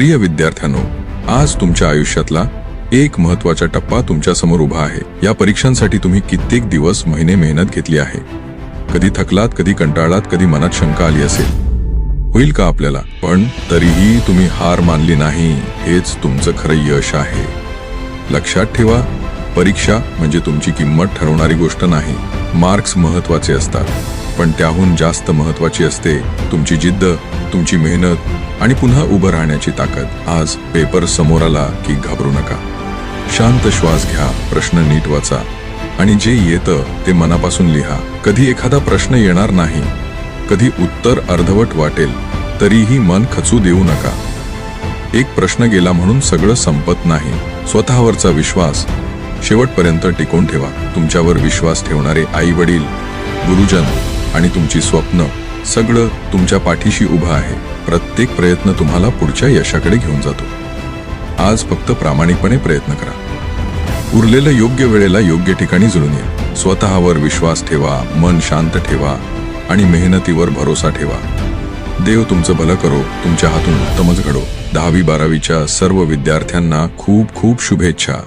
प्रिय विद्यार्थ्यांनो, आज तुमच्या आयुष्यातला एक महत्त्वाचा टप्पा तुमच्या समोर उभा आहे। या परीक्षांसाठी तुम्ही कित्येक दिवस महिने मेहनत घेतली आहे। कधी थकलात, कधी कंटाळलात, कधी मनात शंका आली असेल, होईल का आपल्याला? पण तरीही तुम्ही हार मानली नाही, हेच तुमचं खरं यश आहे। लक्षात ठेवा, परीक्षा म्हणजे तुमची किंमत ठरवणारी गोष्ट नाही। मार्क्स महत्त्वाचे असतात, पण त्याहून जास्त महत्त्वाची असते तुमची जिद्द, तुमची मेहनत आणि पुन्हा उभं राहण्याची ताकद। आज पेपर समोर आला की घाबरू नका। शांत श्वास घ्या, प्रश्न नीट वाचा आणि जे येतं ते मनापासून लिहा। कधी एखादा प्रश्न येणार नाही, कधी उत्तर अर्धवट वाटेल, तरीही मन खचू देऊ नका। एक प्रश्न गेला म्हणून सगळं संपत नाही। स्वतःवरचा विश्वास शेवटपर्यंत टिकवून ठेवा। तुमच्यावर विश्वास ठेवणारे आई वडील, गुरुजन आणि तुमची स्वप्न सगळं तुमच्या पाठीशी उभं आहे। प्रत्येक प्रयत्न तुम्हाला पुढच्या यशाकडे घेऊन जातो। आज फक्त प्रामाणिकपणे प्रयत्न करा, उरलेलं योग्य वेळेला योग्य ठिकाणी जुळून येईल। स्वतःवर विश्वास ठेवा, मन शांत ठेवा आणि मेहनतीवर भरोसा ठेवा। देव तुमचं भलं करो, तुमच्या हातून उत्तमच घडो। 10वी 12वीच्या सर्व विद्यार्थ्यांना खूप खूप शुभेच्छा।